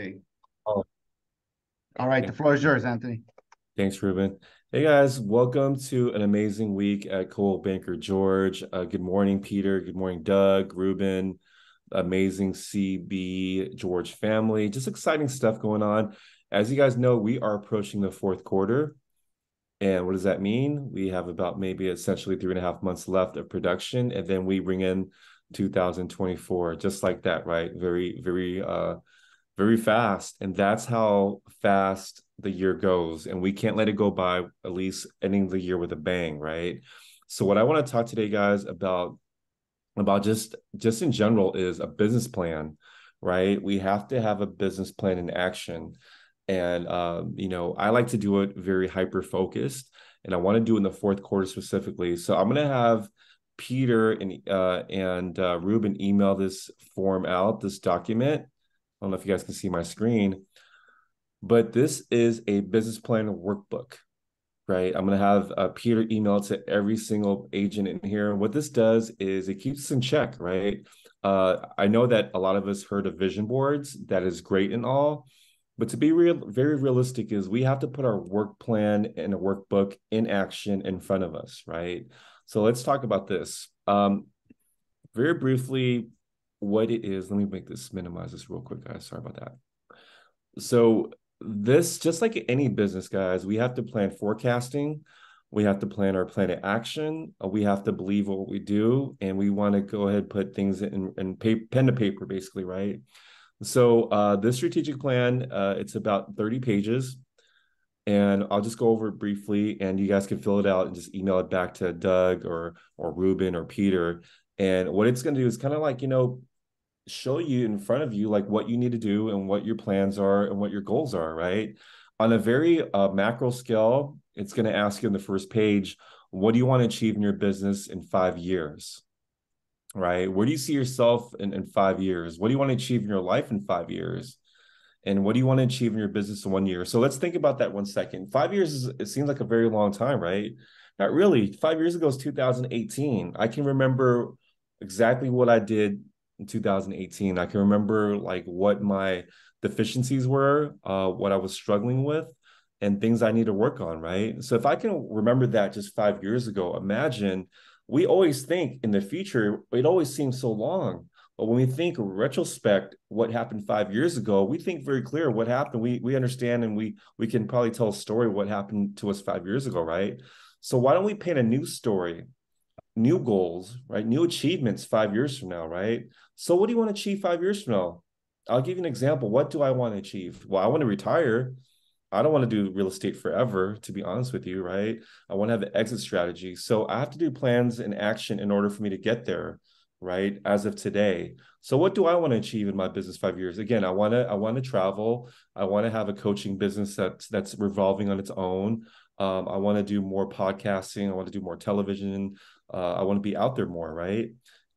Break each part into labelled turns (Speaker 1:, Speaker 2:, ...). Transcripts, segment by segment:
Speaker 1: Okay.
Speaker 2: Oh,
Speaker 1: All right. The
Speaker 2: thank-
Speaker 1: floor is yours, Anthony.
Speaker 2: Thanks, Ruben. Hey guys, welcome to an amazing week at Coldwell Banker George. Good morning, Peter. Good morning, Doug, Ruben, amazing CB George family. Just exciting stuff going on. As you guys know, we are approaching the fourth quarter. And what does that mean? We have about maybe essentially 3.5 months left of production, and then we bring in 2024, just like that, right? Very fast. And that's how fast the year goes. And we can't let it go by, at least ending the year with a bang, right? So what I want to talk today, guys, about just in general is a business plan, right? We have to have a business plan in action. And I like to do it very hyper focused, and I want to do it in the fourth quarter specifically. So I'm gonna have Peter and Ruben email this form out, this document. I don't know if you guys can see my screen, but this is a business plan workbook, right? I'm going to have Peter email it to every single agent in here. And what this does is it keeps us in check, right? I know that a lot of us heard of vision boards. That is great and all. But to be very realistic is we have to put our work plan and a workbook in action in front of us, right? So let's talk about this. Very briefly, what it is. Let me minimize this real quick, guys. Sorry about that. So this, just like any business, guys, we have to plan forecasting. We have to plan our plan of action. We have to believe what we do, and we want to go ahead and put things in pen to paper, basically, right? So this strategic plan, it's about 30 pages, and I'll just go over it briefly, and you guys can fill it out and just email it back to Doug or Ruben or Peter. And what it's going to do is kind of like, show you in front of you like what you need to do and what your plans are and what your goals are, right? On a very macro scale, it's going to ask you on the first page, what do you want to achieve in your business in 5 years, right? Where do you see yourself in 5 years? What do you want to achieve in your life in 5 years? And what do you want to achieve in your business in 1 year? So let's think about that 1 second. 5 years it seems like a very long time, right? Not really. 5 years ago is 2018. I can remember exactly what I did in 2018. I can remember like what my deficiencies were, what I was struggling with, and things I need to work on, right? So if I can remember that just 5 years ago, imagine we always think in the future, it always seems so long. But when we think retrospect, what happened 5 years ago, we think very clear what happened. We understand, and we can probably tell a story of what happened to us 5 years ago, right? So why don't we paint a new story, new goals, right? New achievements 5 years from now, right? So what do you want to achieve 5 years from now? I'll give you an example. What do I want to achieve? Well, I want to retire. I don't want to do real estate forever, to be honest with you, right? I want to have an exit strategy. So I have to do plans and action in order for me to get there, right? As of today. So what do I want to achieve in my business 5 years? Again, I want to travel. I want to have a coaching business that's revolving on its own. I want to do more podcasting. I want to do more television. I want to be out there more, right?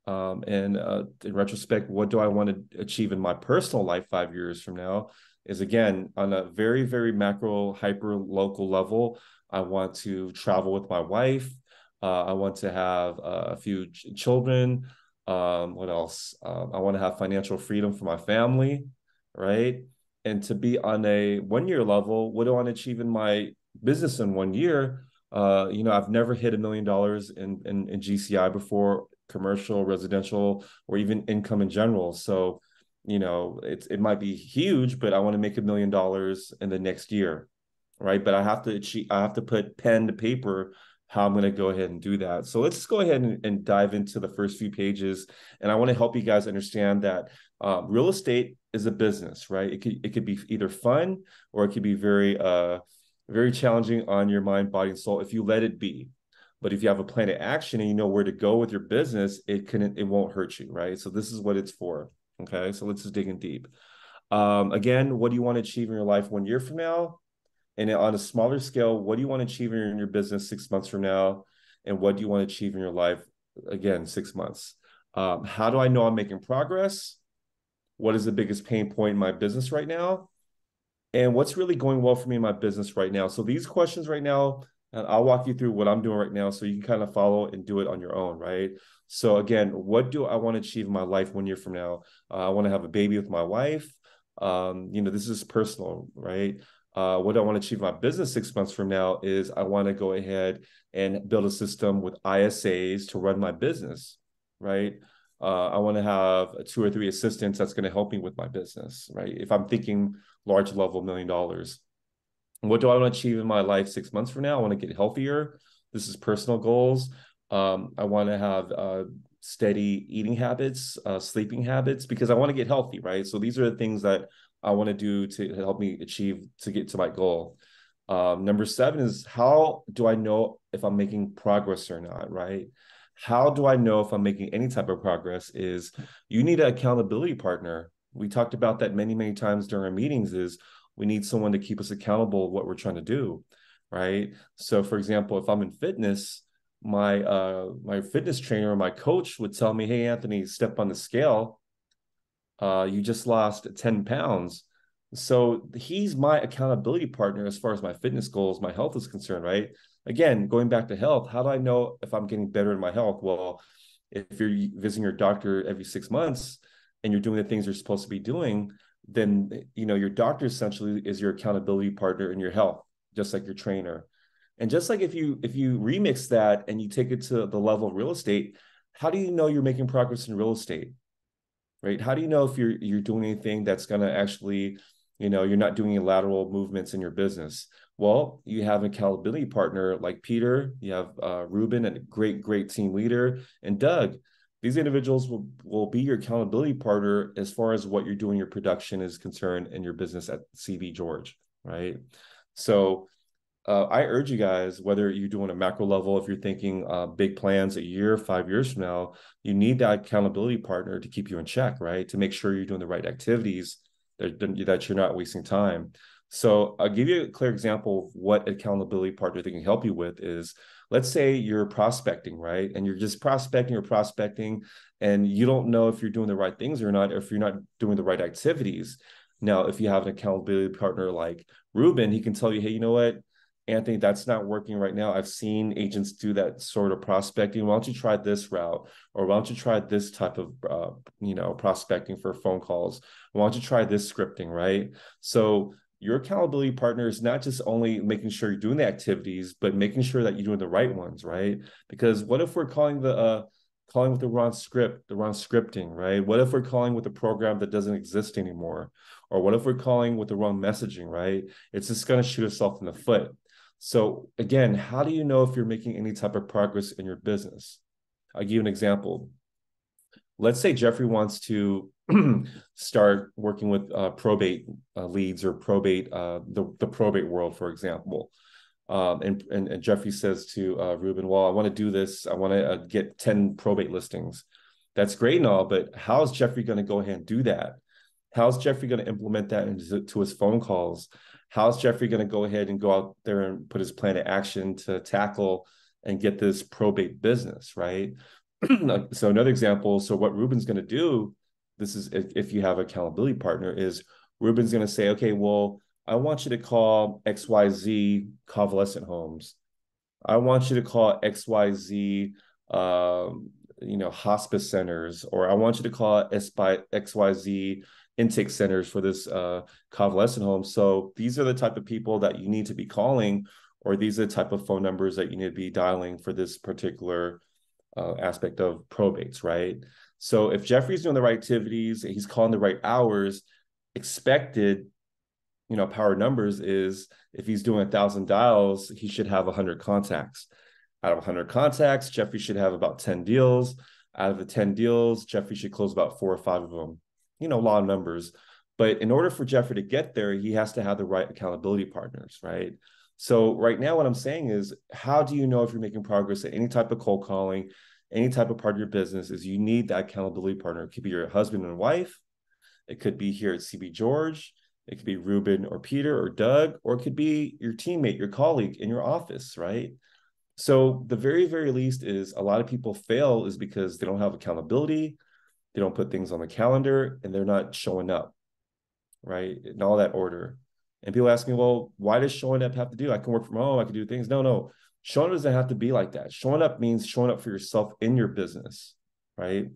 Speaker 2: And in retrospect, what do I want to achieve in my personal life 5 years from now? Is again on a very macro, hyper local level. I want to travel with my wife. I want to have a few children. What else? I want to have financial freedom for my family, right? And to be on a 1 year level, what do I want to achieve in my business in 1 year? I've never hit $1 million in GCI before, commercial, residential, or even income in general. So, it might be huge, but I want to make $1 million in the next year, right? But I have to put pen to paper how I'm going to go ahead and do that. So let's just go ahead and dive into the first few pages. And I want to help you guys understand that real estate is a business, right? It could be either fun, or it could be very challenging on your mind, body, and soul if you let it be. But if you have a plan of action and you know where to go with your business, it won't hurt you, right? So this is what it's for. Okay, so let's just dig in deep. Again, what do you want to achieve in your life 1 year from now? And on a smaller scale, what do you want to achieve in your business 6 months from now? And what do you want to achieve in your life, again, 6 months? How do I know I'm making progress? What is the biggest pain point in my business right now? And what's really going well for me in my business right now? So these questions right now, and I'll walk you through what I'm doing right now so you can kind of follow and do it on your own, right? So again, what do I want to achieve in my life 1 year from now? I want to have a baby with my wife. This is personal, right? What I want to achieve in my business 6 months from now is I want to go ahead and build a system with ISAs to run my business, right? I want to have 2 or 3 assistants that's going to help me with my business, right? If I'm thinking large level $1 million, what do I want to achieve in my life 6 months from now? I want to get healthier. This is personal goals. I want to have steady eating habits, sleeping habits, because I want to get healthy, right? So these are the things that I want to do to help me achieve to get to my goal. Number 7 is, how do I know if I'm making progress or not, right? How do I know if I'm making any type of progress? Is you need an accountability partner. We talked about that many, many times during our meetings. Is we need someone to keep us accountable of what we're trying to do, right? So, for example, if I'm in fitness, my fitness trainer or my coach would tell me, "Hey, Anthony, step on the scale. You just lost 10 pounds." So he's my accountability partner as far as my fitness goals, my health is concerned, right? Again, going back to health, how do I know if I'm getting better in my health? Well, if you're visiting your doctor every 6 months and you're doing the things you're supposed to be doing, then your doctor essentially is your accountability partner in your health, just like your trainer. And just like if you remix that and you take it to the level of real estate, how do you know you're making progress in real estate? Right? How do you know if you're doing anything that's going to actually, you're not doing any lateral movements in your business? Well, you have an accountability partner like Peter, you have Ruben, a great team leader, and Doug. These individuals will be your accountability partner as far as what you're doing, your production is concerned, in your business at CB George, right? So I urge you guys, whether you're doing a macro level, if you're thinking big plans a year, 5 years from now, you need that accountability partner to keep you in check, right? To make sure you're doing the right activities, that you're not wasting time. So I'll give you a clear example of what accountability partner they can help you with is, let's say you're prospecting, right? And you're just prospecting, and you don't know if you're doing the right things or not, or if you're not doing the right activities. Now, if you have an accountability partner like Ruben, he can tell you, "Hey, you know what, Anthony, that's not working right now. I've seen agents do that sort of prospecting. Why don't you try this route? Or why don't you try this type of, prospecting for phone calls? Why don't you try this scripting, right?" So your accountability partner is not just only making sure you're doing the activities, but making sure that you're doing the right ones, right? Because what if we're calling with the wrong script, the wrong scripting, right? What if we're calling with a program that doesn't exist anymore? Or what if we're calling with the wrong messaging, right? It's just going to shoot itself in the foot. So again, how do you know if you're making any type of progress in your business? I'll give you an example. Let's say Jeffrey wants to start working with probate leads, or probate, the probate world, for example. And Jeffrey says to Ruben, "Well, I want to do this. I want to get 10 probate listings." That's great and all, but how is Jeffrey going to go ahead and do that? How's Jeffrey going to implement that into his phone calls? How's Jeffrey going to go ahead and go out there and put his plan to action to tackle and get this probate business, right? So another example, so what Ruben's going to do, this is if you have an accountability partner, is Ruben's going to say, "Okay, well, I want you to call XYZ convalescent homes. I want you to call XYZ, hospice centers, or I want you to call XYZ intake centers for this convalescent home. So these are the type of people that you need to be calling, or these are the type of phone numbers that you need to be dialing for this particular aspect of probates, right?" So if Jeffrey's doing the right activities, he's calling the right hours, expected, power numbers is, if he's doing 1,000 dials, he should have 100 contacts. Out of 100 contacts, Jeffrey should have about 10 deals. Out of the 10 deals, Jeffrey should close about 4 or 5 of them. A lot of numbers. But in order for Jeffrey to get there, he has to have the right accountability partners, right? So right now, what I'm saying is, how do you know if you're making progress at any type of cold calling, any type of part of your business? Is you need that accountability partner. It could be your husband and wife. It could be here at CB George. It could be Ruben or Peter or Doug, or it could be your teammate, your colleague in your office, right? So the very, very least is, a lot of people fail is because they don't have accountability, they don't put things on the calendar, and they're not showing up, right? In all that order. And people ask me, "Well, why does showing up have to do? I can work from home, I can do things." No. Showing up doesn't have to be like that. Showing up means showing up for yourself in your business, right?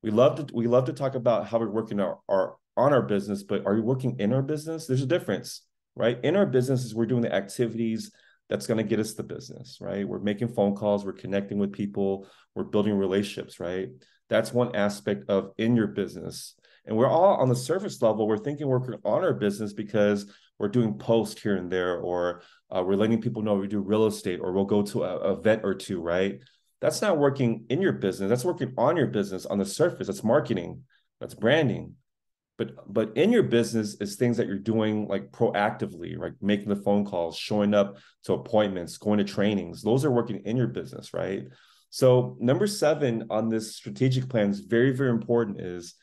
Speaker 2: We love to talk about how we're working our on our business, but are you working in our business? There's a difference, right? In our business is we're doing the activities that's going to get us the business, right? We're making phone calls, we're connecting with people, we're building relationships, right? That's one aspect of in your business. And we're all on the surface level, we're thinking we're on our business because we're doing posts here and there, or we're letting people know we do real estate, or we'll go to a event or two, right? That's not working in your business. That's working on your business on the surface. That's marketing, that's branding. But in your business is things that you're doing like proactively, like making the phone calls, showing up to appointments, going to trainings. Those are working in your business, right? So number 7 on this strategic plan is very, very important, is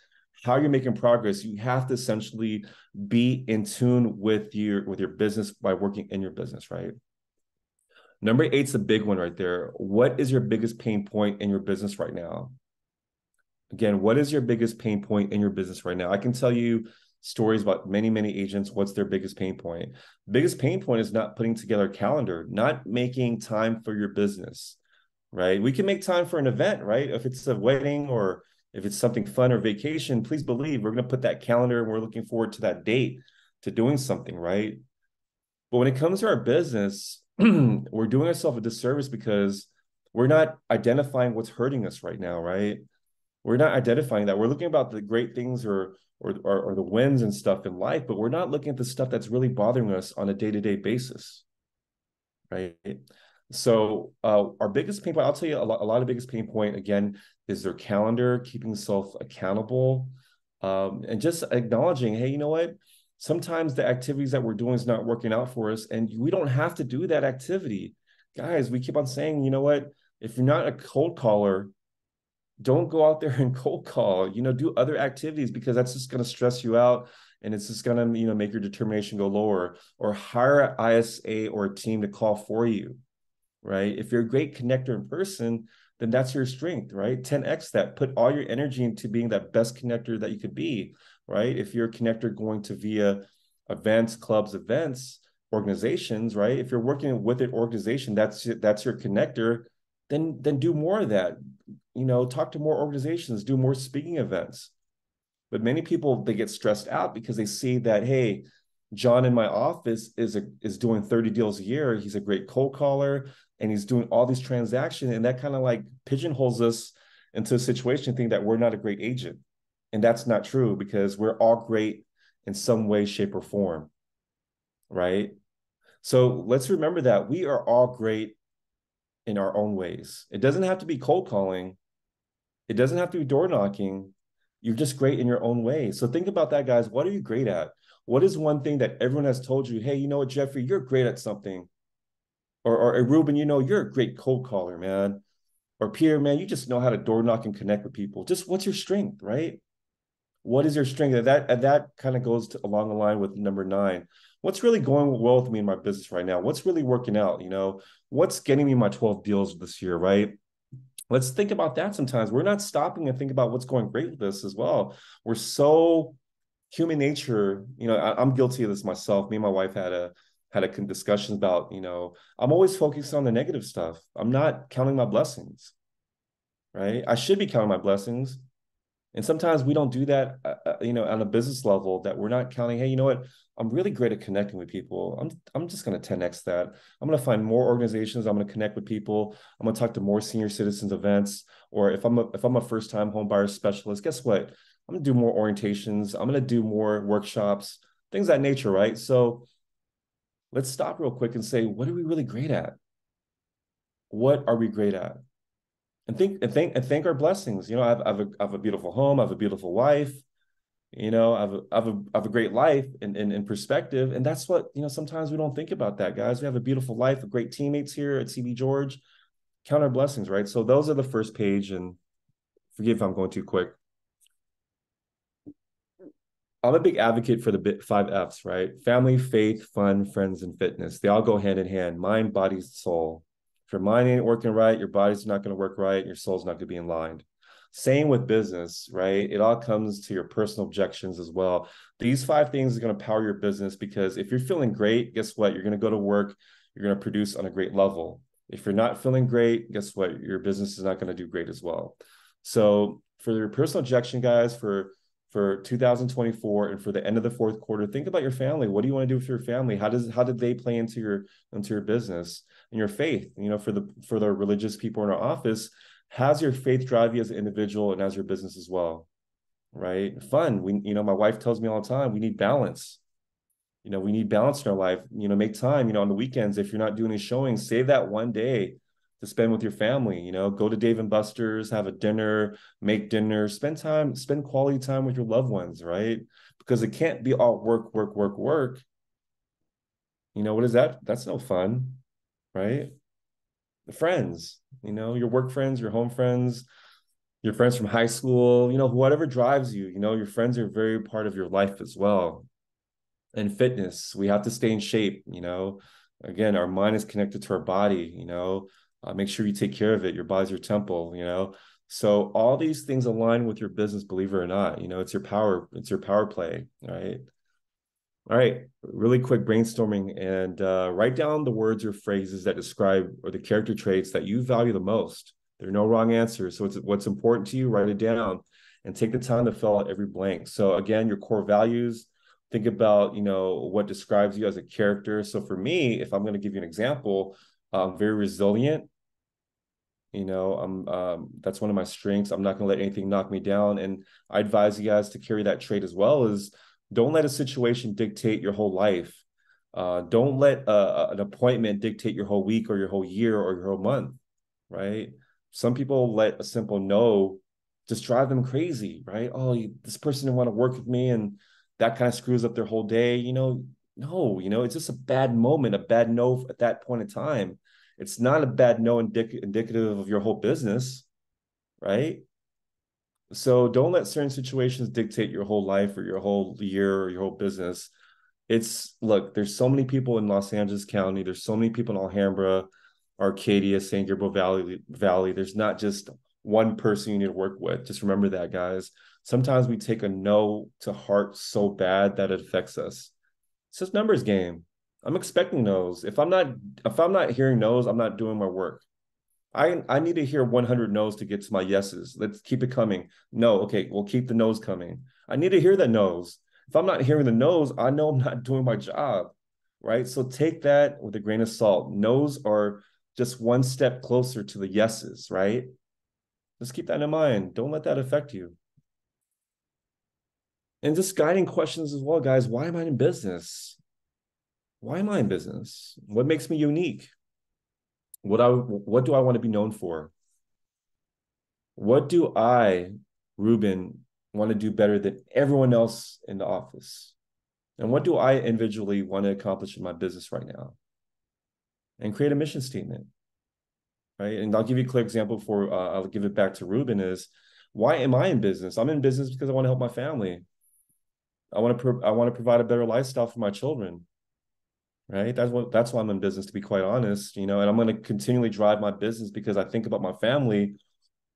Speaker 2: how you're making progress. You have to essentially be in tune with your business by working in your business, right? Number 8's a big one right there. What is your biggest pain point in your business right now? Again, what is your biggest pain point in your business right now? I can tell you stories about many, many agents. What's their biggest pain point? Biggest pain point is not putting together a calendar, not making time for your business, right? We can make time for an event, right? If it's a wedding or if it's something fun or vacation, please believe we're going to put that calendar and we're looking forward to that date, to doing something, right? But when it comes to our business, we're doing ourselves a disservice because we're not identifying what's hurting us right now, right? We're not identifying that. We're looking about the great things or the wins and stuff in life, but we're not looking at the stuff that's really bothering us on a day-to-day basis, right? So our biggest pain point, I'll tell you a lot of biggest pain point, again, is their calendar, keeping self accountable, and just acknowledging, hey, you know what? Sometimes the activities that we're doing is not working out for us, and we don't have to do that activity. Guys, we keep on saying, you know what? If you're not a cold caller, don't go out there and cold call, do other activities, because that's just going to stress you out, and it's just going to, make your determination go lower. Or hire an ISA or a team to call for you, right? If you're a great connector in person, then that's your strength, right? 10x that. Put all your energy into being that best connector that you could be, right? If you're a connector going to via events, clubs, events, organizations, right? If you're working with an organization, that's your connector, then do more of that. Talk to more organizations, do more speaking events. But many people, they get stressed out because they see that, hey, John in my office is doing 30 deals a year. He's a great cold caller and he's doing all these transactions. And that kind of like pigeonholes us into a situation thinking that we're not a great agent. And that's not true, because we're all great in some way, shape, or form, right? So let's remember that we are all great in our own ways. It doesn't have to be cold calling. It doesn't have to be door knocking. You're just great in your own way. So think about that, guys. What are you great at? What is one thing that everyone has told you, hey, you know what, Jeffrey, you're great at something. Or Ruben, you're a great cold caller, man. Or Peter, man, you just know how to door knock and connect with people. Just what's your strength, right? What is your strength? And that kind of goes along the line with number 9. What's really going well with me in my business right now? What's really working out? What's getting me my 12 deals this year, right? Let's think about that sometimes. We're not stopping and think about what's going great with this as well. We're so human nature. I'm guilty of this myself. Me and my wife had a discussion about, I'm always focused on the negative stuff. I'm not counting my blessings, right? I should be counting my blessings. And sometimes we don't do that, on a business level, that we're not counting, hey, you know what? I'm really great at connecting with people. I'm just going to 10x that. I'm going to find more organizations. I'm going to connect with people. I'm going to talk to more senior citizens events. Or if I'm a first-time home buyer specialist, guess what? I'm going to do more orientations. I'm going to do more workshops, things of that nature, right? So let's stop real quick and say, what are we really great at? What are we great at? And thank our blessings. I have a beautiful home. I have a beautiful wife. I have a great life in perspective. And that's what, sometimes we don't think about that, guys. We have a beautiful life, of great teammates here at CB George. Count our blessings, right? So those are the first page, and forgive if I'm going too quick. I'm a big advocate for the 5 F's, right? Family, faith, fun, friends, and fitness. They all go hand in hand: mind, body, soul. If your mind ain't working right, your body's not going to work right, your soul's not going to be in line. Same with business, right? It all comes to your personal objections as well. These 5 things are going to power your business, because if you're feeling great, guess what? You're going to go to work, you're going to produce on a great level. If you're not feeling great, guess what? Your business is not going to do great as well. So for your personal objection, guys, for for 2024 and for the end of the fourth quarter, think about your family. What do you want to do with your family? How did they play into your business and your faith? For the religious people in our office, how's your faith drive you as an individual and as your business as well? Right? Fun. My wife tells me all the time, we need balance. We need balance in our life. Make time, on the weekends, if you're not doing any showings, save that one day to spend with your family. Go to Dave and Buster's, have a dinner, make dinner, spend quality time with your loved ones, right? Because it can't be all work, work, work, work. What is that? That's no fun, right? The friends, your work friends, your home friends, your friends from high school, whatever drives you, your friends are very part of your life as well. And fitness, we have to stay in shape. Again, our mind is connected to our body. Make sure you take care of it. Your body's your temple. So all these things align with your business, believe it or not. It's your power play. All right, really quick brainstorming, and write down the words or phrases that describe or the character traits that you value the most. There are no wrong answers. So it's what's important to you, write it down and take the time to fill out every blank. So again, your core values, think about, what describes you as a character. So for me, if I'm going to give you an example, I'm very resilient. That's one of my strengths. I'm not going to let anything knock me down. And I advise you guys to carry that trait as well. Is don't let a situation dictate your whole life. Don't let an appointment dictate your whole week or your whole year or your whole month, right? Some people let a simple no just drive them crazy, right? Oh, this person didn't want to work with me, and that kind of screws up their whole day. No, it's just a bad moment, a bad no at that point in time. It's not a bad no indicative of your whole business, right? So don't let certain situations dictate your whole life or your whole year or your whole business. Look, there's so many people in Los Angeles County. There's so many people in Alhambra, Arcadia, San Gabriel Valley. There's not just one person you need to work with. Just remember that, guys. Sometimes we take a no to heart so bad that it affects us. It's just numbers game. I'm expecting no's. If I'm not hearing no's, I'm not doing my work. I need to hear 100 no's to get to my yeses. Let's keep it coming. No, okay, we'll keep the no's coming. I need to hear the no's. If I'm not hearing the no's, I know I'm not doing my job, right? So take that with a grain of salt. No's are just one step closer to the yeses, right? Just keep that in mind. Don't let that affect you. And just guiding questions as well, guys. Why am I in business? Why am I in business? What makes me unique? What do I want to be known for? What do I, Ruben, want to do better than everyone else in the office? And what do I individually want to accomplish in my business right now? And create a mission statement, right? And I'll give you a clear example before I'll give it back to Ruben is, why am I in business? I'm in business because I want to help my family. I want to provide a better lifestyle for my children, right? That's why I'm in business, to be quite honest, and I'm going to continually drive my business because I think about my family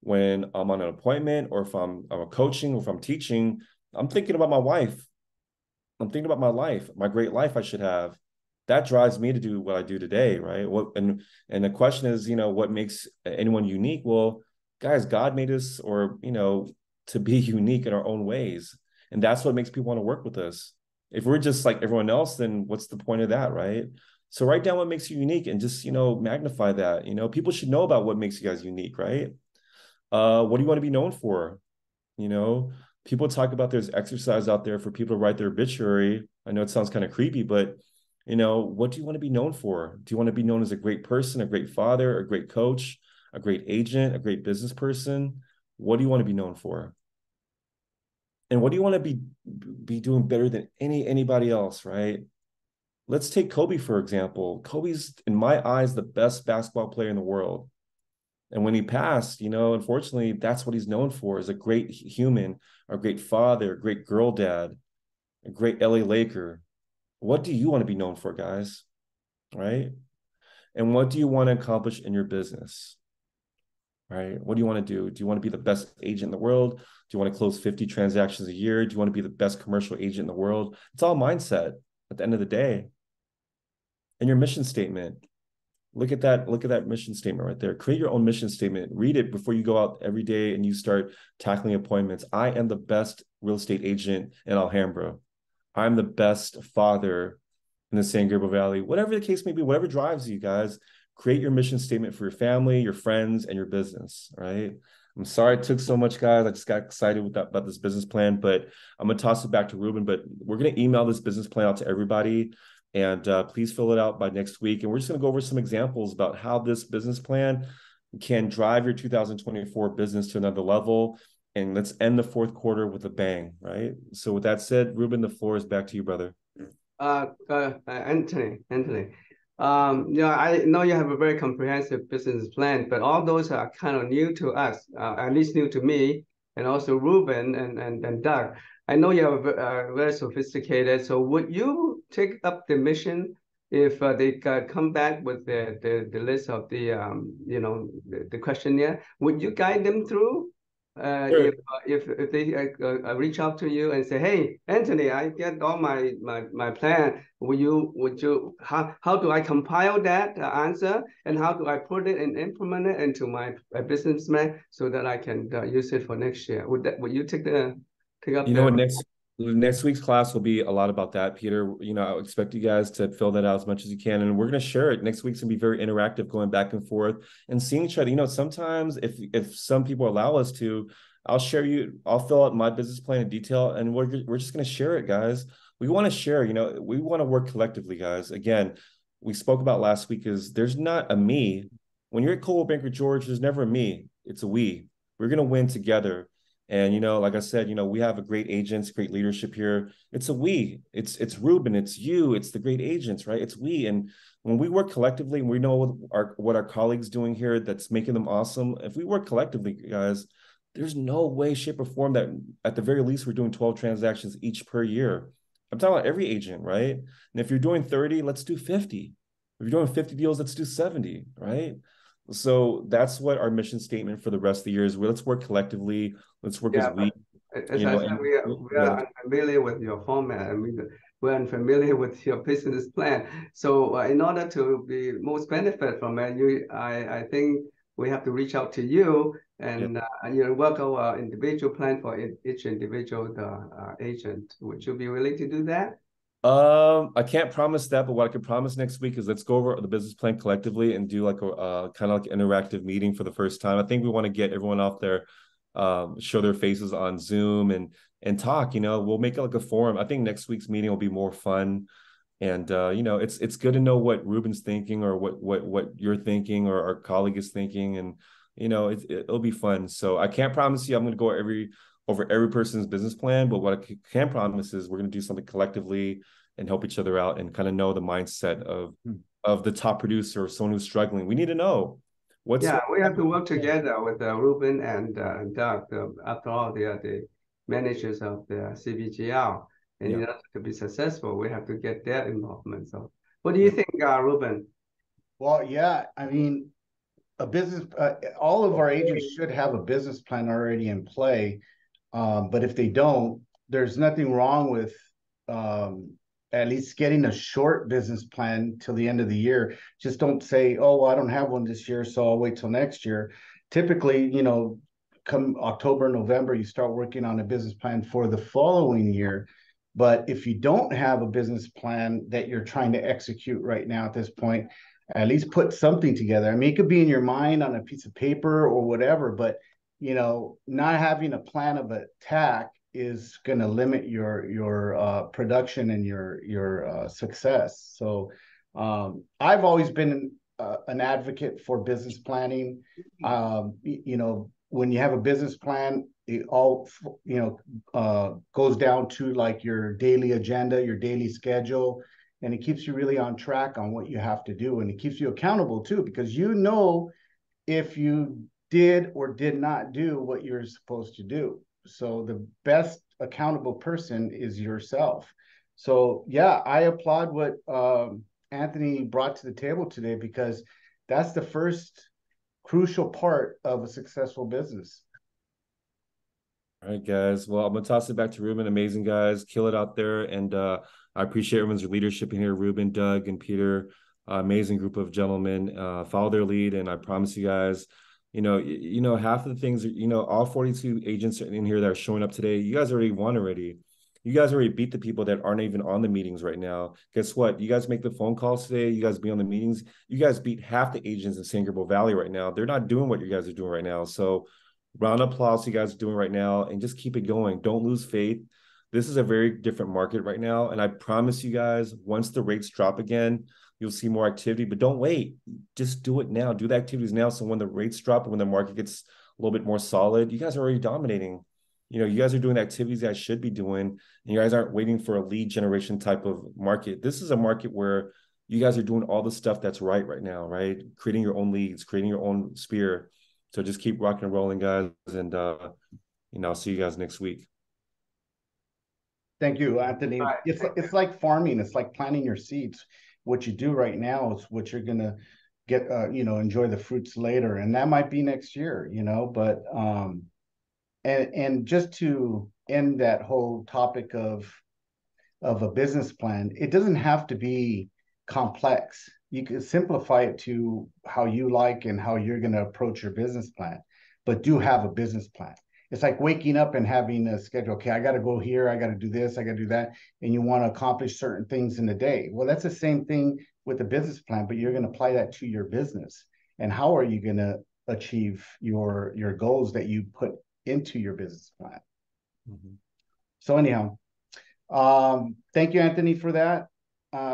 Speaker 2: when I'm on an appointment, or if I'm coaching, or if I'm teaching. I'm thinking about my wife. I'm thinking about my life, my great life I should have. That drives me to do what I do today, right? And the question is, what makes anyone unique? Well, guys, God made us, or to be unique in our own ways, and that's what makes people want to work with us. If we're just like everyone else, then what's the point of that, right? So write down what makes you unique and just magnify that. People should know about what makes you guys unique, right? What do you want to be known for? People talk about there's exercise out there for people to write their obituary. I know it sounds kind of creepy, but what do you want to be known for? Do you want to be known as a great person, a great father, a great coach, a great agent, a great business person? What do you want to be known for? And what do you want to be doing better than anybody else, right? Let's take Kobe, for example. Kobe's, in my eyes, the best basketball player in the world. And when he passed, unfortunately, that's what he's known for, is a great human, a great father, a great girl dad, a great LA Laker. What do you want to be known for, guys? Right? And what do you want to accomplish in your business? Right? What do you want to do? Do you want to be the best agent in the world? Do you want to close 50 transactions a year? Do you want to be the best commercial agent in the world? It's all mindset at the end of the day. And your mission statement. Look at that mission statement right there. Create your own mission statement. Read it before you go out every day and you start tackling appointments. I am the best real estate agent in Alhambra. I'm the best father in the San Gabriel Valley. Whatever the case may be, whatever drives you guys, create your mission statement for your family, your friends, and your business, right? I'm sorry it took so much, guys. I just got excited with that, about this business plan, but I'm gonna toss it back to Ruben. But we're gonna email this business plan out to everybody, and please fill it out by next week. And we're just gonna go over some examples about how this business plan can drive your 2024 business to another level. And let's end the fourth quarter with a bang, right? So with that said, Ruben, the floor is back to you, brother.
Speaker 3: Anthony. Yeah, I know you have a very comprehensive business plan, but all those are kind of new to us, at least new to me, and also Ruben and Doug. I know you are very sophisticated. So would you take up the mission if they come back with the list of the the questionnaire? Would you guide them through?
Speaker 2: Sure.
Speaker 3: If they reach out to you and say, "Hey, Anthony, I get all my plan. Would you how do I compile that answer, and how do I put it and implement it into my business plan so that I can use it for next year?" Would you take up
Speaker 2: You know
Speaker 3: the
Speaker 2: what, next week's class will be a lot about that, Peter. You know, I expect you guys to fill that out as much as you can, and we're going to share it. Next week's going to be very interactive, going back and forth and seeing each other. You know, sometimes if some people allow us to, I'll fill out my business plan in detail, and we're just going to share it, guys. We want to share. You know, we want to work collectively, guys. Again, we spoke about last week is there's not a me. When you're at Coldwell Banker George, there's never a me. It's a we. We're going to win together. And, you know, like I said, you know, we have a great agents, great leadership here. It's a we, it's Ruben, it's you, it's the great agents, right? It's we. And when we work collectively and we know what our colleagues doing here that's making them awesome, if we work collectively, guys, there's no way, shape, or form that at the very least we're doing 12 transactions each per year. I'm talking about every agent, right? And if you're doing 30, let's do 50. If you're doing 50 deals, let's do 70, right? So that's what our mission statement for the rest of the year is. Let's work collectively. Let's work as
Speaker 3: yeah?
Speaker 2: we,
Speaker 3: As
Speaker 2: you
Speaker 3: I
Speaker 2: know,
Speaker 3: said,
Speaker 2: and
Speaker 3: we
Speaker 2: yeah,
Speaker 3: are unfamiliar with your format, and we're unfamiliar with your business plan. So in order to be most benefit from it, I think we have to reach out to you
Speaker 2: yeah.
Speaker 3: and work our individual plan for each individual agent. Would you be willing to do that?
Speaker 2: I can't promise that, but what I can promise next week is let's go over the business plan collectively and do like a kind of like interactive meeting for the first time. I think we want to get everyone off there, show their faces on Zoom and talk. You know, we'll make it like a forum. I think next week's meeting will be more fun. And you know, it's good to know what Ruben's thinking or what you're thinking or our colleague is thinking, and you know, it'll be fun. So I can't promise you I'm going to go over every person's business plan, but what I can promise is we're going to do something collectively and help each other out and kind of know the mindset of the top producer or someone who's struggling. We need to know what's
Speaker 3: Yeah, we have to work together with Ruben and Doug. After all, they are the managers of the CBGL. And
Speaker 2: yeah,
Speaker 3: in order to be successful, we have to get their involvement. So, what do you
Speaker 2: yeah.
Speaker 3: think, Ruben?
Speaker 1: Well, yeah, I mean, a business, all of our agents should have a business plan already in play. But if they don't, there's nothing wrong with at least getting a short business plan till the end of the year. Just don't say, oh, well, I don't have one this year, so I'll wait till next year. Typically, you know, come October, November, you start working on a business plan for the following year. But if you don't have a business plan that you're trying to execute right now at this point, at least put something together. I mean, it could be in your mind on a piece of paper or whatever, but you know, not having a plan of attack is going to limit your production and your success. So I've always been an advocate for business planning. You know, when you have a business plan, it all goes down to like your daily agenda, your daily schedule, and it keeps you really on track on what you have to do, and it keeps you accountable too, because you know if you did or did not do what you're supposed to do. So the best accountable person is yourself. So yeah, I applaud what Anthony brought to the table today, because that's the first crucial part of a successful business.
Speaker 2: All right, guys. Well, I'm gonna toss it back to Ruben. Amazing guys, kill it out there, and I appreciate everyone's leadership in here. Ruben, Doug, and Peter, amazing group of gentlemen. Follow their lead, and I promise you guys, Half of the things, all 42 agents in here that are showing up today, you guys already won already. You guys already beat the people that aren't even on the meetings right now. Guess what? You guys make the phone calls today. You guys be on the meetings. You guys beat half the agents in San Gabriel Valley right now. They're not doing what you guys are doing right now. So round of applause you guys are doing right now, and just keep it going. Don't lose faith. This is a very different market right now. And I promise you guys, once the rates drop again, you'll see more activity, but don't wait. Just do it now. Do the activities now. So when the rates drop, when the market gets a little bit more solid, you guys are already dominating. You guys are doing the activities that should be doing, and you guys aren't waiting for a lead generation type of market. This is a market where you guys are doing all the stuff that's right now, right? Creating your own leads, creating your own sphere. So just keep rocking and rolling, guys. And, I'll see you guys next week.
Speaker 1: Thank you, Anthony.
Speaker 3: Right.
Speaker 1: It's like farming. It's like planting your seeds. What you do right now is what you're gonna get. Enjoy the fruits later, and that might be next year. But and just to end that whole topic of a business plan, it doesn't have to be complex. You can simplify it to how you like and how you're going to approach your business plan, but do have a business plan. It's like waking up and having a schedule. Okay, I got to go here, I got to do this, I got to do that, and you want to accomplish certain things in a day. Well, that's the same thing with a business plan, but you're going to apply that to your business. And how are you going to achieve your goals that you put into your business plan? Mm-hmm. So anyhow, thank you, Anthony, for that.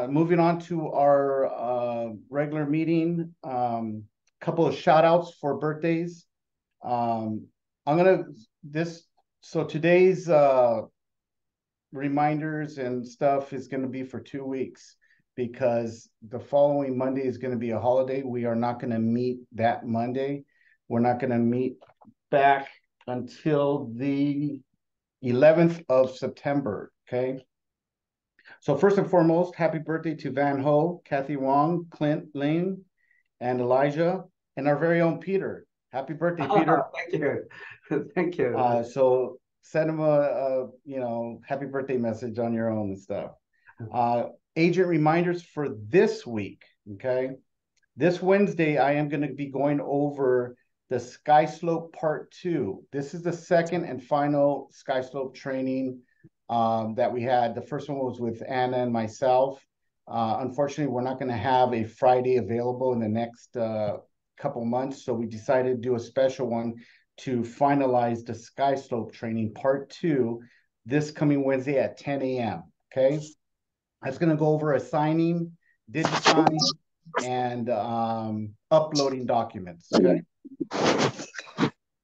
Speaker 1: Moving on to our regular meeting, couple of shout outs for birthdays. So today's reminders and stuff is going to be for 2 weeks because the following Monday is going to be a holiday. We are not going to meet that Monday. We're not going to meet back until the 11th of September. Okay. So first and foremost, happy birthday to Van Ho, Kathy Wong, Clint Ling, and Elijah, and our very own Peter. Happy birthday, Peter.
Speaker 3: Thank you. Thank you.
Speaker 1: So send him a happy birthday message on your own and stuff. Agent reminders for this week. Okay. This Wednesday, I am going to be going over the Sky Slope Part 2. This is the second and final Sky Slope training that we had. The first one was with Anna and myself. Unfortunately, we're not going to have a Friday available in the next couple months, so we decided to do a special one to finalize the Sky Slope training Part 2 this coming Wednesday at 10 a.m. Okay? That's going to go over assigning, DigiSign, and uploading documents. Okay?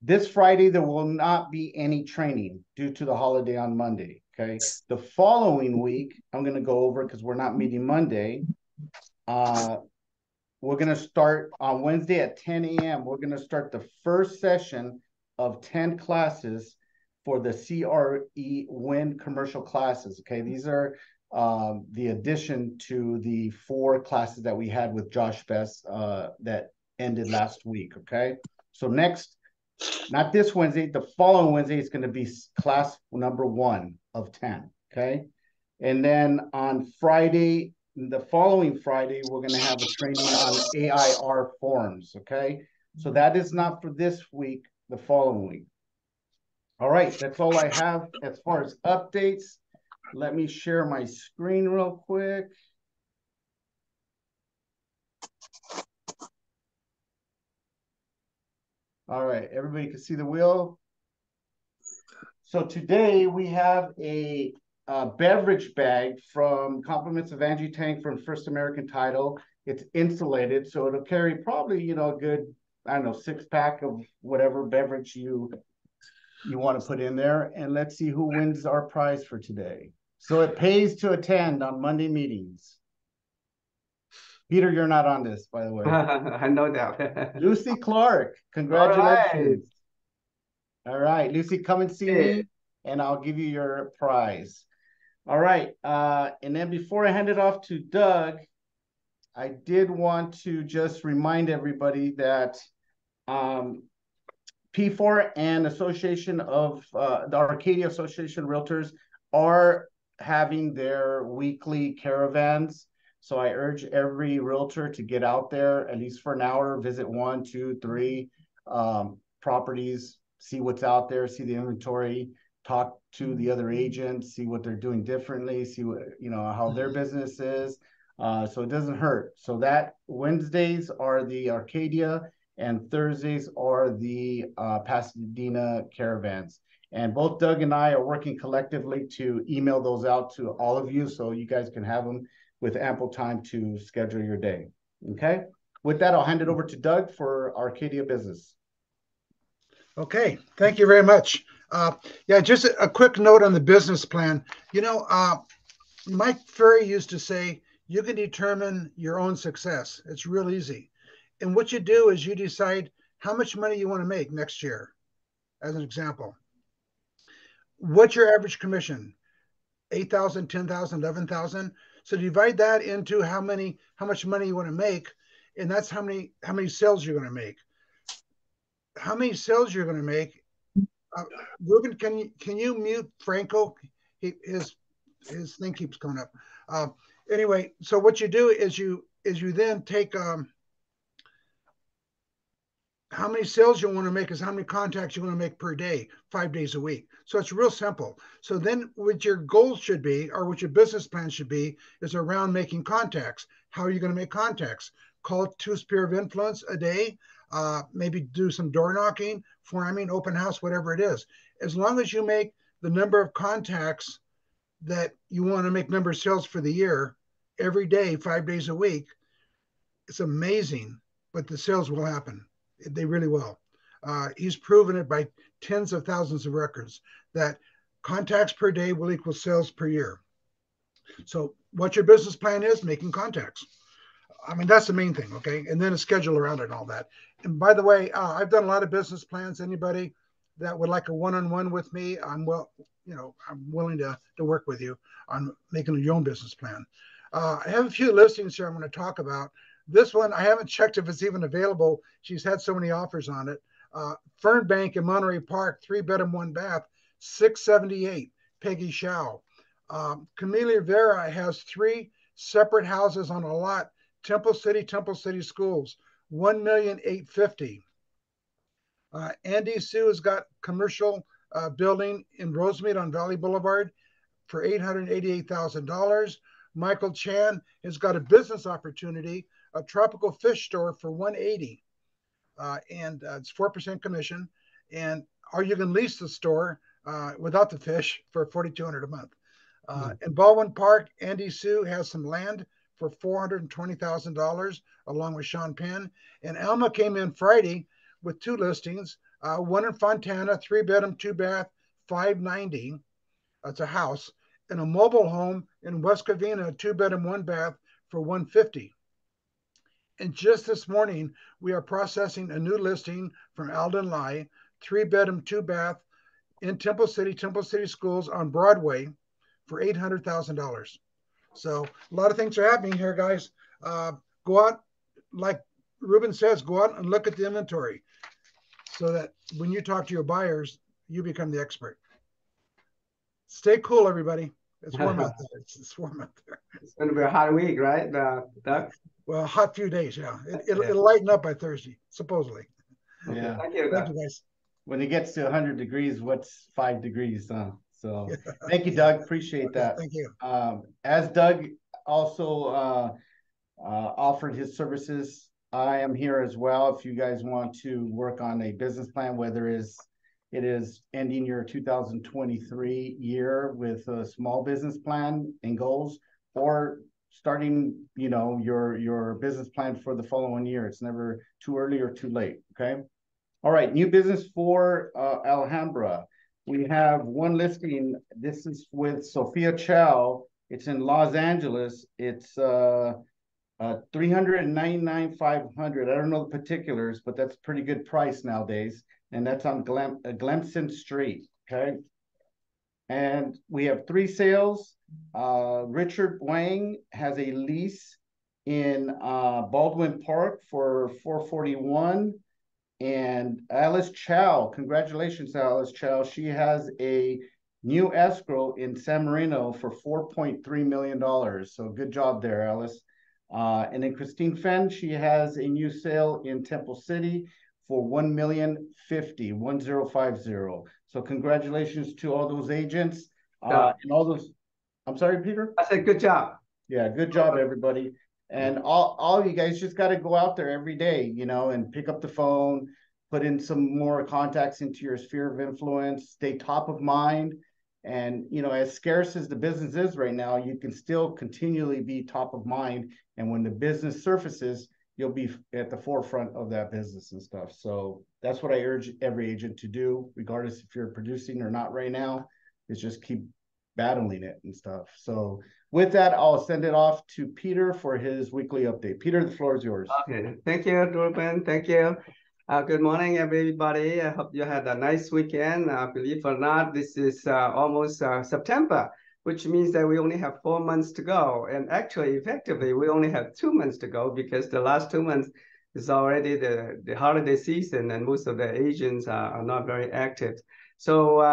Speaker 1: This Friday, there will not be any training due to the holiday on Monday. Okay. The following week, I'm going to go over because we're not meeting Monday. We're going to start on Wednesday at 10 a.m. We're going to start the first session of 10 classes for the CRE Win commercial classes. Okay. These are the addition to the 4 classes that we had with Josh Best that ended last week. Okay. So not this Wednesday, the following Wednesday is going to be class number 1 of 10. Okay. And then on Friday, the following Friday, we're going to have a training on AIR forms. Okay. So that is not for this week, the following week. All right. That's all I have as far as updates. Let me share my screen real quick. All right, everybody can see the wheel. So today we have a beverage bag from Compliments of Angie Tang from First American Title. It's insulated, so it'll carry probably, a good, 6-pack of whatever beverage you want to put in there. And let's see who wins our prize for today. So it pays to attend on Monday meetings. Peter, you're not on this, by the way.
Speaker 3: I know that.
Speaker 1: Lucy Clark, congratulations. All right, Lucy, come and see me, and I'll give you your prize. All right, and then before I hand it off to Doug, I did want to just remind everybody that P4 and Association of the Arcadia Association Realtors are having their weekly caravans. So I urge every realtor to get out there at least for an hour, visit 1, 2, 3 properties, see what's out there, see the inventory, talk to the other agents, see what they're doing differently, see what, how their business is. So it doesn't hurt. So that Wednesdays are the Arcadia and Thursdays are the Pasadena caravans. And both Doug and I are working collectively to email those out to all of you so you guys can have them with ample time to schedule your day. Okay. With that, I'll hand it over to Doug for Arcadia business.
Speaker 4: Okay, thank you very much. Yeah, just a quick note on the business plan. Mike Ferry used to say, you can determine your own success. It's real easy. And what you do is you decide how much money you want to make next year, as an example. What's your average commission? 8,000, 10,000, 11,000. So divide that into how much money you want to make, and that's how many sales you're going to make. How many sales you're going to make? Ruben, can you mute Franco? His thing keeps coming up. Anyway, so what you do is you then take how many sales you want to make is how many contacts you want to make per day, 5 days a week. So it's real simple. So then what your goals should be, or what your business plan should be, is around making contacts. How are you going to make contacts? Call 2 sphere of influence a day, maybe do some door knocking, farming, open house, whatever it is. As long as you make the number of contacts that you want to make number of sales for the year, every day, 5 days a week, it's amazing, but the sales will happen. They really will. He's proven it by tens of thousands of records that contacts per day will equal sales per year. So what your business plan is, making contacts. I mean, that's the main thing, okay? And then a schedule around it and all that. And by the way, I've done a lot of business plans. Anybody that would like a one-on-one with me, I'm willing to work with you on making your own business plan. I have a few listings here I'm going to talk about. This one, I haven't checked if it's even available. She's had so many offers on it. Fern Bank in Monterey Park, 3-bedroom, 1-bath, $678, Peggy Shao. Camellia Vera has 3 separate houses on a lot, Temple City Schools, $1,850,000. Andy Sue has got commercial building in Rosemead on Valley Boulevard for $888,000. Michael Chan has got a business opportunity, a tropical fish store for $180,000, and it's 4% commission. And or you can lease the store without the fish for $4,200 a month. In Baldwin Park, Andy Sue has some land for $420,000 along with Sean Penn. And Alma came in Friday with 2 listings, one in Fontana, 3-bedroom, 2-bath, $590,000. That's a house. And a mobile home in West Covina, 2-bedroom, 1-bath for $150,000. And just this morning, we are processing a new listing from Alden Lai, 3-bedroom, 2-bath in Temple City Schools on Broadway for $800,000. So a lot of things are happening here, guys. Go out, like Ruben says, go out and look at the inventory so that when you talk to your buyers, you become the expert. Stay cool, everybody. It's warm out there. It's warm out there.
Speaker 3: It's going to be a hot week, right, Doug?
Speaker 4: Well, a hot few days, yeah. It'll lighten up by Thursday, supposedly.
Speaker 1: Yeah.
Speaker 3: Thank you,
Speaker 4: Thank you, guys.
Speaker 1: When it gets to 100 degrees, what's 5 degrees? So thank you, Doug. Appreciate that.
Speaker 4: Thank you.
Speaker 1: As Doug also offered his services, I am here as well. If you guys want to work on a business plan, whether it is ending your 2023 year with a small business plan and goals, or starting, your business plan for the following year. It's never too early or too late. Okay. All right. New business for Alhambra. We have one listing. This is with Sophia Chow. It's in Los Angeles. It's $399,500. I don't know the particulars, but that's a pretty good price nowadays. And that's on Glemson Street. Okay. And we have 3 sales. Richard Wang has a lease in Baldwin Park for $441,000. And Alice Chow, congratulations, Alice Chow. She has a new escrow in San Marino for $4.3 million. So good job there, Alice. And then Christine Fenn, she has a new sale in Temple City for 1,050,1050. So congratulations to all those agents and all those. I'm sorry, Peter.
Speaker 3: I said good job.
Speaker 1: Yeah, good job, everybody. And all of you guys just got to go out there every day, you know, and pick up the phone, put in some more contacts into your sphere of influence, stay top of mind. And, you know, as scarce as the business is right now, you can still continually be top of mind. And when the business surfaces, you'll be at the forefront of that business and stuff. So that's what I urge every agent to do, regardless if you're producing or not right now, is just keep battling it and stuff. So with that, I'll send it off to Peter for his weekly update. Peter, the floor is yours.
Speaker 3: Okay, thank you, Ruben. Thank you. Good morning, everybody. I hope you had a nice weekend. Believe it or not, this is almost September, which means that we only have 4 months to go. And actually, effectively, we only have 2 months to go because the last 2 months is already the holiday season, and most of the agents are not very active. So,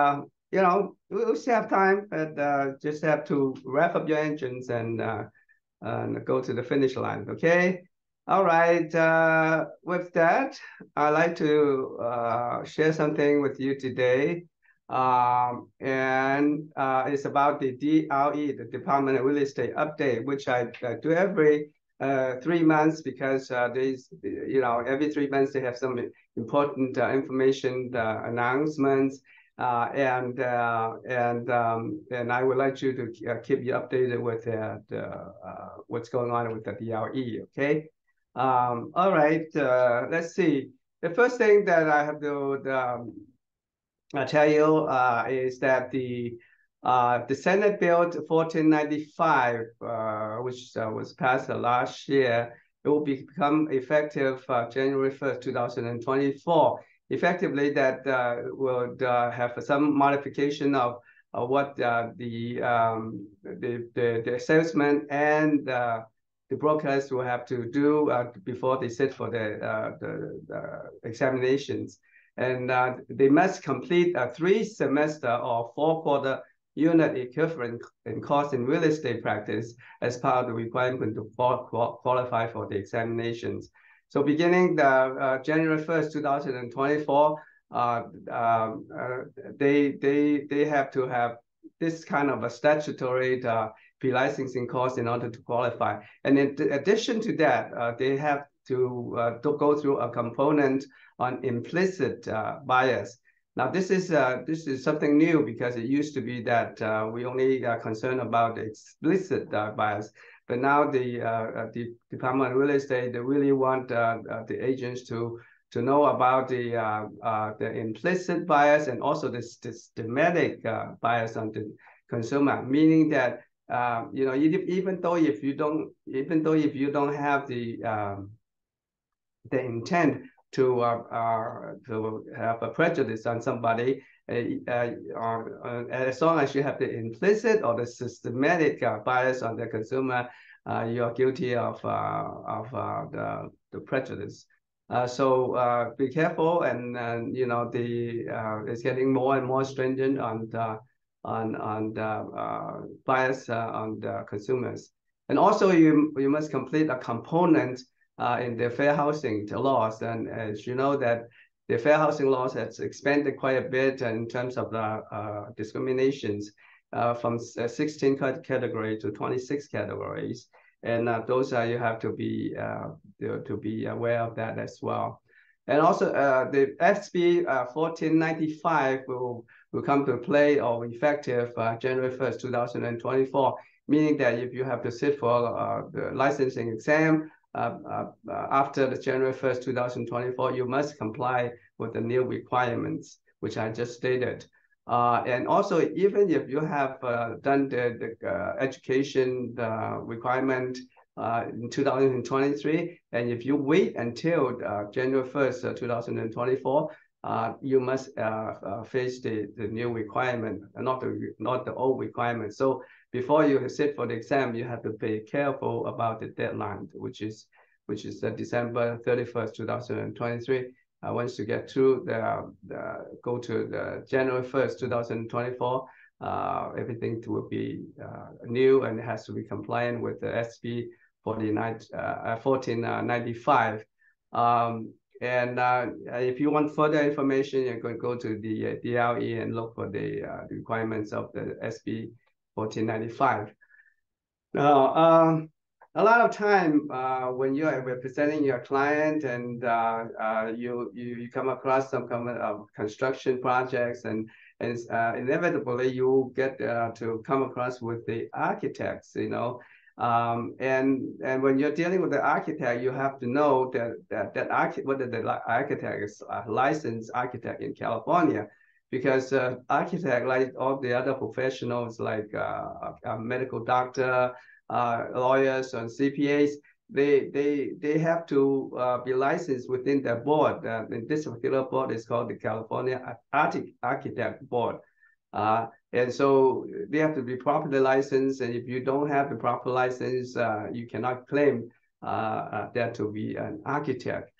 Speaker 3: you know, we still have time, but just have to wrap up your engines and go to the finish line, okay? All right, with that, I'd like to share something with you today. And it's about the DRE, the Department of Real Estate update, which I do every 3 months because you know, every 3 months they have some important information announcements. And I would like you to keep you updated with what's going on with the DRE, okay? All right, let's see. The first thing that I have to tell you is that the Senate Bill 1495, which was passed last year, it will become effective January 1st, 2024. Effectively, that will have some modification of what the salesman and the brokers will have to do before they sit for the examinations. And they must complete a 3-semester or 4-quarter unit equivalent in course in real estate practice as part of the requirement to qualify for the examinations. So beginning January 1st, 2024, they have to have this kind of a statutory pre-licensing course in order to qualify. And in addition to that, they have to go through a component on implicit bias. Now, this is something new because it used to be that we only are concerned about the explicit bias. But now the Department of Real Estate, they really want the agents to know about the implicit bias and also the systematic bias on the consumer, meaning that you know, even though if you don't have the intent to have a prejudice on somebody, as long as you have the implicit or the systematic bias on the consumer, you are guilty of the prejudice. So be careful, and you know, it's getting more and more stringent on the bias on the consumers. And also, you must complete a component in the fair housing laws. And as you know, that the fair housing laws has expanded quite a bit in terms of the discriminations from 16 category to 26 categories. And those you have to be aware of that as well. And also the SB 1495 will come to play or effective January 1st, 2024, meaning that if you have to sit for the licensing exam after the January 1st, 2024, you must comply with the new requirements, which I just stated. And also, even if you have done the education requirement in 2023, and if you wait until January 1st, 2024, you must face the new requirement, not the old requirement. So before you sit for the exam, you have to be careful about the deadline, which is December 31st, 2023. Once you get through go to the January 1st, 2024, everything will be new and it has to be compliant with the SB 1495. if you want further information, you can go to the DLE and look for the requirements of the SB 1495. Now, a lot of time when you are representing your client and you come across some kind of construction projects, and inevitably you get to come across with the architects, you know. And when you're dealing with the architect, you have to know whether the architect is a licensed architect in California, because architect, like all the other professionals, like a medical doctor, lawyers, and CPAs, they have to be licensed within their board. And this particular board is called the California Architect Board. And so they have to be properly licensed. And if you don't have the proper license, you cannot claim that to be an architect.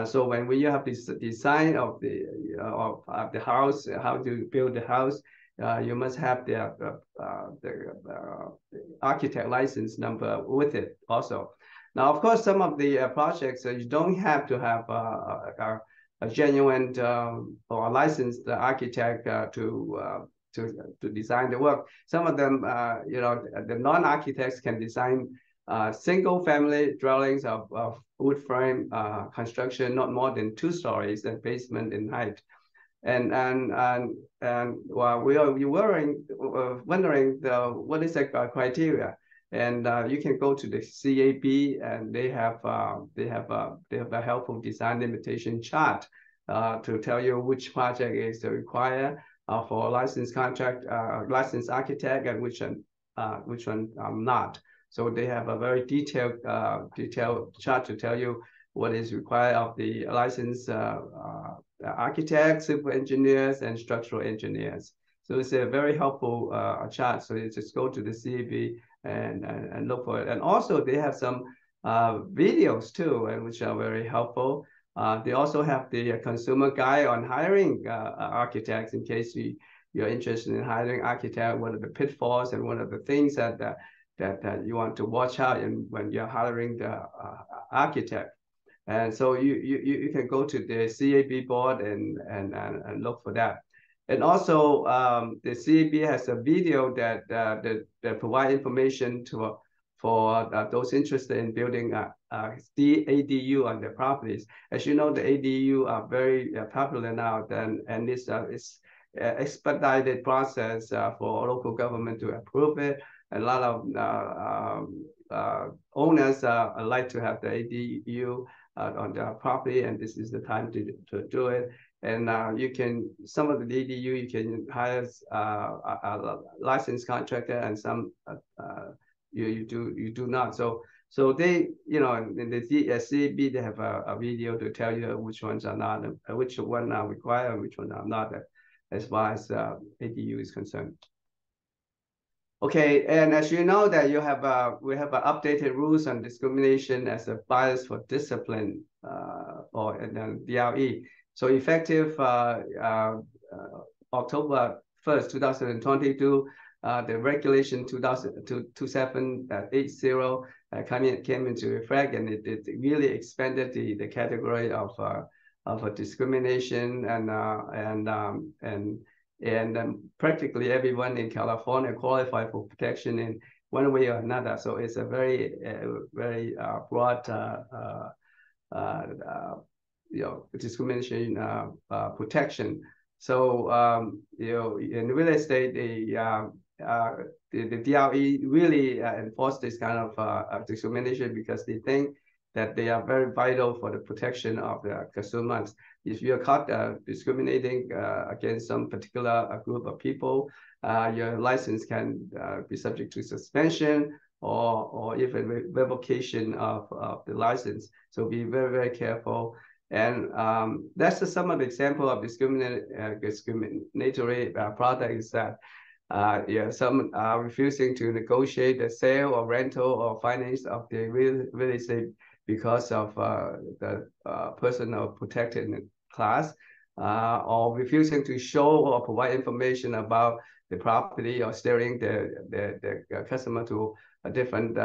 Speaker 3: So when you have this design of the house, how to build the house, you must have the architect license number with it also. Now, of course, some of the projects you don't have to have a genuine or a licensed architect to design the work. Some of them, you know, the non-architects can design single-family dwellings of wood frame construction, not more than 2 stories and basement in height. And while we are wondering what is the criteria, and you can go to the CAB, and they have a helpful design limitation chart to tell you which project is required for a licensed licensed architect, and which one not. So they have a very detailed chart to tell you what is required of the licensed architects, civil engineers, and structural engineers. So it's a very helpful chart. So you just go to the CAB and look for it. And also they have some videos too, which are very helpful. They also have the consumer guide on hiring architects, in case you're interested in hiring architect. What are the pitfalls and what are the things that you want to watch out when you're hiring the architect. And so you can go to the CAB board and look for that. And also the CAB has a video that provide information for those interested in building the ADU on their properties. As you know, the ADU are very popular now, and it's expedited process for local government to approve it. A lot of owners like to have the ADU on their property, and this is the time to do it. And some of the ADU, you can hire a licensed contractor, and some you do not. So they, you know, in the CAB, they have a video to tell you which ones are not, which one are required, and which one are not, as far as ADU is concerned. Okay, and as you know that we have updated rules on discrimination as a bias for discipline or DLE. So effective October 1st, 2022, the regulation 2780 came into effect, and it really expanded the category of discrimination, and practically everyone in California qualified for protection in one way or another. So it's a very broad discrimination protection. So in real estate, the DLE really enforce this kind of discrimination, because they think that they are very vital for the protection of the consumers. If you're caught discriminating against some particular group of people, your license can be subject to suspension or even revocation of the license. So be very, very careful. And that's some of the example of discriminatory products that some are refusing to negotiate the sale or rental or finance of the real estate because of the personal protected class, or refusing to show or provide information about the property, or steering the customer to a different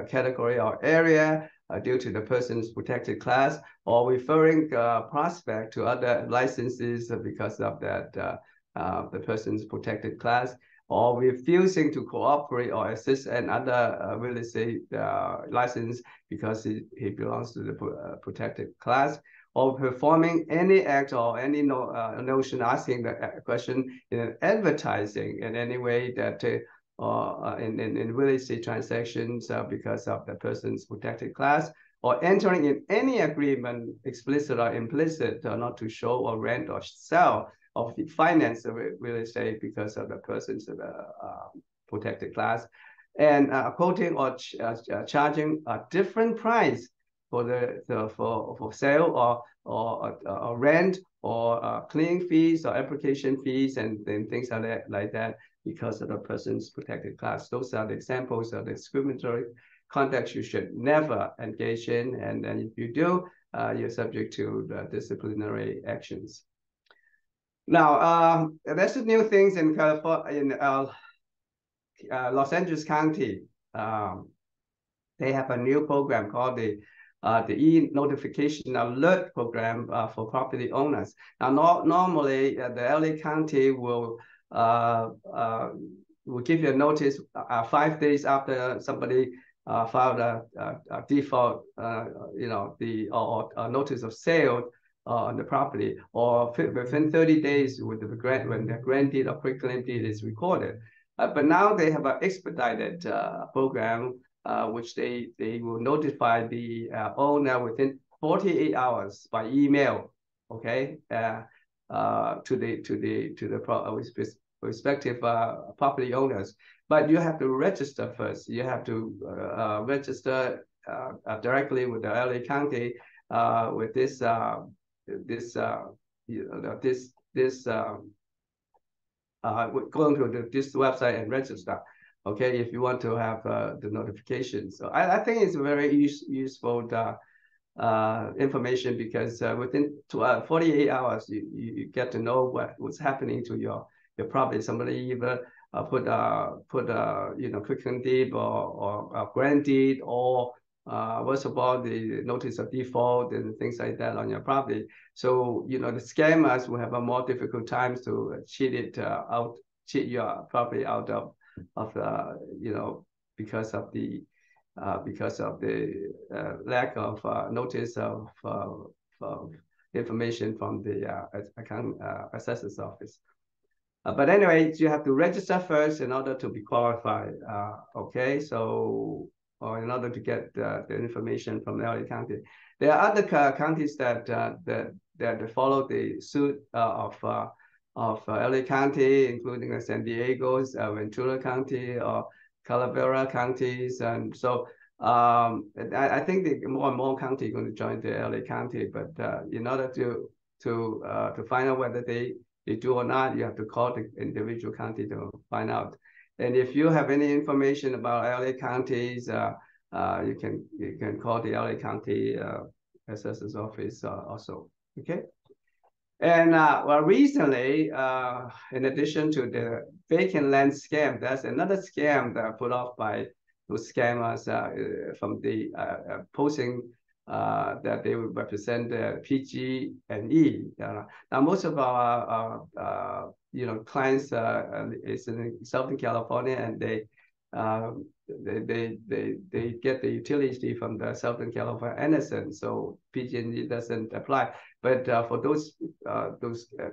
Speaker 3: category or area, due to the person's protected class, or referring prospect to other licenses because of that the person's protected class, or refusing to cooperate or assist another real estate license because he belongs to the protected class, or performing any act or any notion asking the question in advertising in any way that in real estate transactions because of the person's protected class, or entering in any agreement, explicit or implicit, not to show or rent or sell or finance the real estate because of the person's protected class, and quoting or charging a different price for for sale or rent or cleaning fees or application fees and things like that because of the person's protected class. Those are the examples of the discriminatory conduct you should never engage in, and then if you do, you're subject to disciplinary actions. Now, there's new things in California, in Los Angeles County. They have a new program called the e-notification alert program for property owners. Now, normally the LA County will give you a notice 5 days after somebody filed a default, or a notice of sale on the property, or within 30 days with the grant, when the grant deed or quitclaim deed is recorded. But now they have an expedited program which they will notify the owner within 48 hours by email, okay, to the respective property owners. But you have to register first. You have to register directly with the LA County with going to this website and register, okay, if you want to have the notification. So I think it's very useful information, because within 48 hours, you get to know what's happening to your property. Somebody either put quitclaim deed or a grant deed, or worst of all, the notice of default and things like that on your property. So the scammers will have a more difficult times to cheat your property out of because of the lack of notice of information from the assessor's office. But anyway, you have to register first in order to be qualified. Okay, so in order to get the information from LA County. There are other counties that follow the suit of LA County, including San Diego's, Ventura County, or Calavera counties, and so I think more and more counties are going to join the LA County. But in order to find out whether they do or not, you have to call the individual county to find out. And if you have any information about LA counties, you can call the LA County assessor's office also. Okay. And well, recently, in addition to the vacant land scam, there's another scam that put off by those scammers from the posting that they would represent the PG&E. Now, most of our clients is in Southern California, and they get the utility from the Southern California Edison, so PG&E doesn't apply. But for those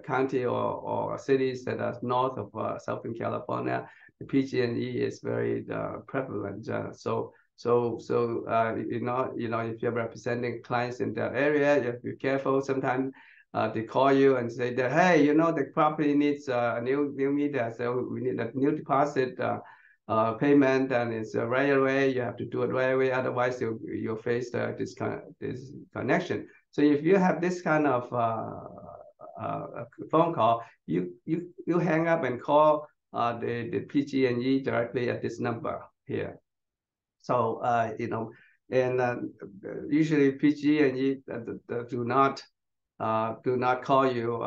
Speaker 3: county or cities that are north of Southern California, the PG&E is very prevalent. So if you're representing clients in that area, you have to be careful. Sometimes they call you and say that, hey, the property needs a new meter, so we need a new deposit payment, and it's right away. You have to do it right away, otherwise you'll face this disconnection. So if you have this kind of phone call, you hang up and call the PG&E directly at this number here. So and usually PG&E do not call you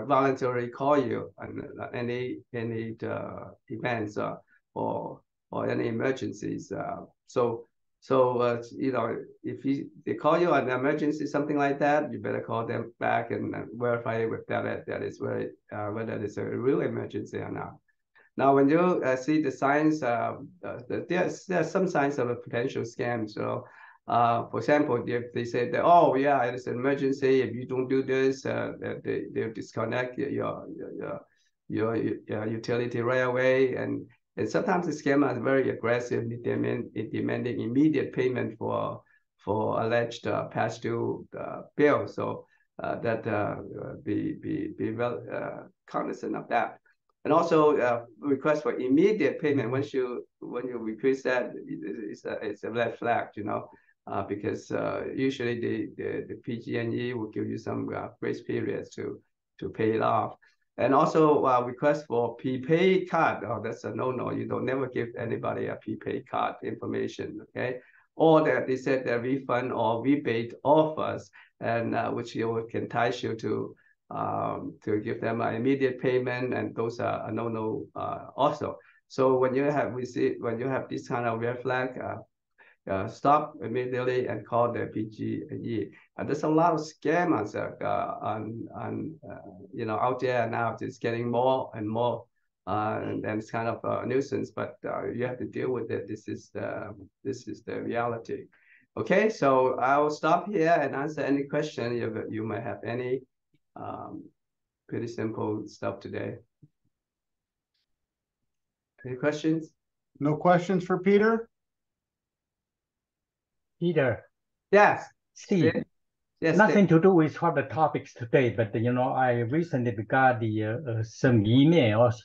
Speaker 3: voluntarily call you on any events or any emergencies. So So if they call you an emergency, something like that, you better call them back and verify with that is whether it's a real emergency or not. Now, when you see the signs, there's some signs of a potential scam. So, for example, if they say that, oh yeah, it's an emergency. If you don't do this, they'll disconnect your utility right away. And sometimes the scammer is very aggressive, demanding immediate payment for alleged past due bill. So be well cognizant of that. And also request for immediate payment. When you request that, it's a red flag, because usually the PG&E will give you some grace periods to pay it off. And also request for prepaid card. Oh, that's a no-no. You don't never give anybody a prepaid card information, okay? Or that they said the refund or rebate offers, and which you can entice you to give them an immediate payment, and those are a no-no also. So when you have this kind of red flag, stop immediately and call the PG&E. And there's a lot of scammers out there now. It's getting more and more, and it's kind of a nuisance. But you have to deal with it. This is the reality. Okay, so I'll stop here and answer any question you might have any. Pretty simple stuff today. Any questions?
Speaker 1: No questions for Peter?
Speaker 5: Peter,
Speaker 3: Yes.
Speaker 5: Steve,
Speaker 3: Yes.
Speaker 5: nothing to do with what the topics today, but I recently got some emails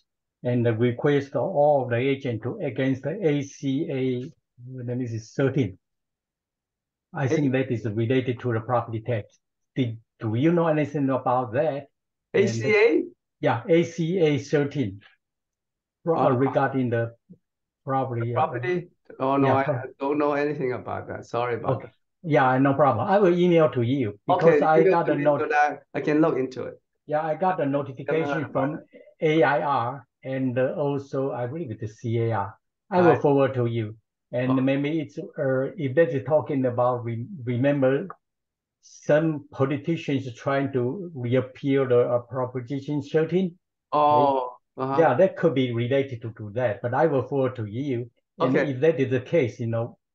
Speaker 5: and the request of all the agent against the ACA, let me see, 13. I think that is related to the property tax. Do you know anything about that?
Speaker 3: ACA?
Speaker 5: Yeah, ACA 13 regarding the property.
Speaker 3: Oh no,
Speaker 5: yeah,
Speaker 3: I don't know anything about that. Sorry about that.
Speaker 5: Yeah, no problem. I will email to you because I got a note.
Speaker 3: I can look into it.
Speaker 5: Yeah, I got a notification from AIR and also I believe it's CAR. I will forward to you. And maybe it's if that is talking about remember some politicians trying to reappeal the Proposition 13.
Speaker 3: Oh,
Speaker 5: yeah, that could be related to that. But I will forward to you. And if that is the case,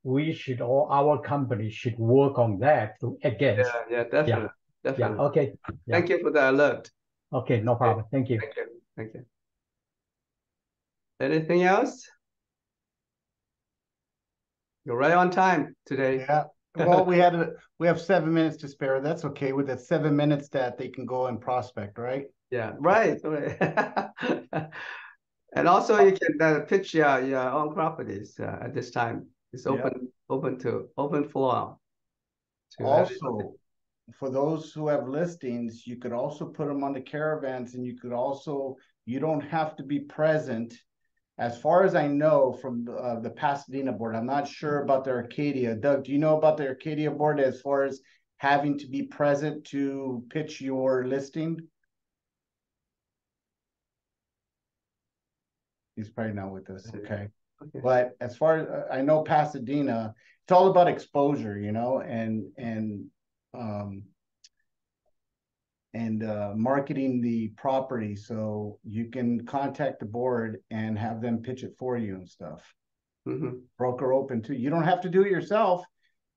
Speaker 5: we should our company should work on that to against.
Speaker 3: Yeah, definitely.
Speaker 5: Yeah, okay. Yeah.
Speaker 3: Thank you for the alert.
Speaker 5: Okay, no problem. Thank you.
Speaker 3: Thank you. Anything else? You're right on time today.
Speaker 1: Yeah. Well, we have 7 minutes to spare. That's okay with that 7 minutes that they can go and prospect, right?
Speaker 3: Yeah, right. And also you can pitch your own properties at this time. It's open floor.
Speaker 1: Also, for those who have listings, you could also put them on the caravans, and you don't have to be present. As far as I know from the Pasadena board, I'm not sure about the Arcadia. Doug, do you know about the Arcadia board as far as having to be present to pitch your listing? He's probably not with us. Okay. But as far as I know, Pasadena, it's all about exposure, and marketing the property, so you can contact the board and have them pitch it for you and stuff. Broker open too. You don't have to do it yourself.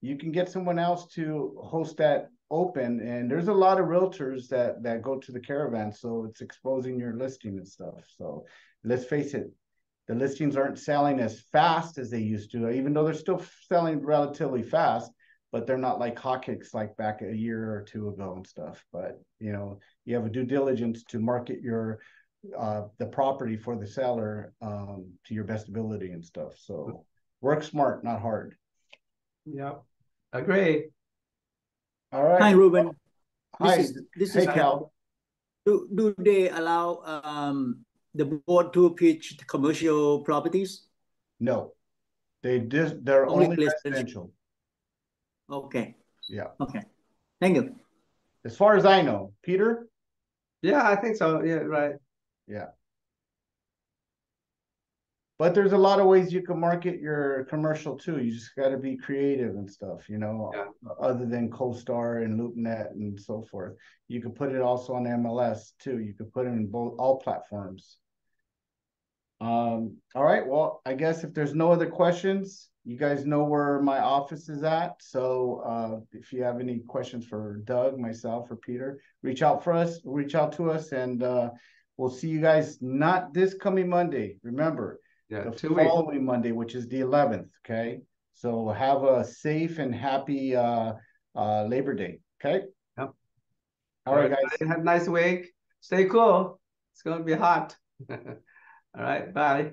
Speaker 1: You can get someone else to host that open, and there's a lot of realtors that go to the caravan, so it's exposing your listing and stuff. So let's face it, the listings aren't selling as fast as they used to, even though they're still selling relatively fast, but they're not like hotcakes like back a year or two ago and stuff. But you have a due diligence to market the property for the seller to your best ability and stuff. So work smart, not hard.
Speaker 3: Yeah, agree.
Speaker 1: All right.
Speaker 6: Hi, Ruben.
Speaker 1: Hi.
Speaker 6: This
Speaker 1: is
Speaker 6: Cal. Do they allow the board to pitch commercial properties?
Speaker 1: No, they're only residential.
Speaker 6: Okay.
Speaker 1: Yeah.
Speaker 6: Okay. Thank you.
Speaker 1: As far as I know, Peter?
Speaker 3: Yeah, I think so. Yeah, right.
Speaker 1: Yeah. But there's a lot of ways you can market your commercial too. You just got to be creative and stuff, you know, other than CoStar and LoopNet and so forth. You can put it also on MLS too. You can put it in all platforms. All right. Well, I guess if there's no other questions, you guys know where my office is at. So if you have any questions for Doug, myself, or Peter, reach out to us, and we'll see you guys not this coming Monday. Remember, the following Monday, which is the 11th. Okay. So have a safe and happy Labor Day. Okay.
Speaker 3: Yep.
Speaker 1: All right, guys.
Speaker 3: Have a nice week. Stay cool. It's going to be hot. All right. Bye.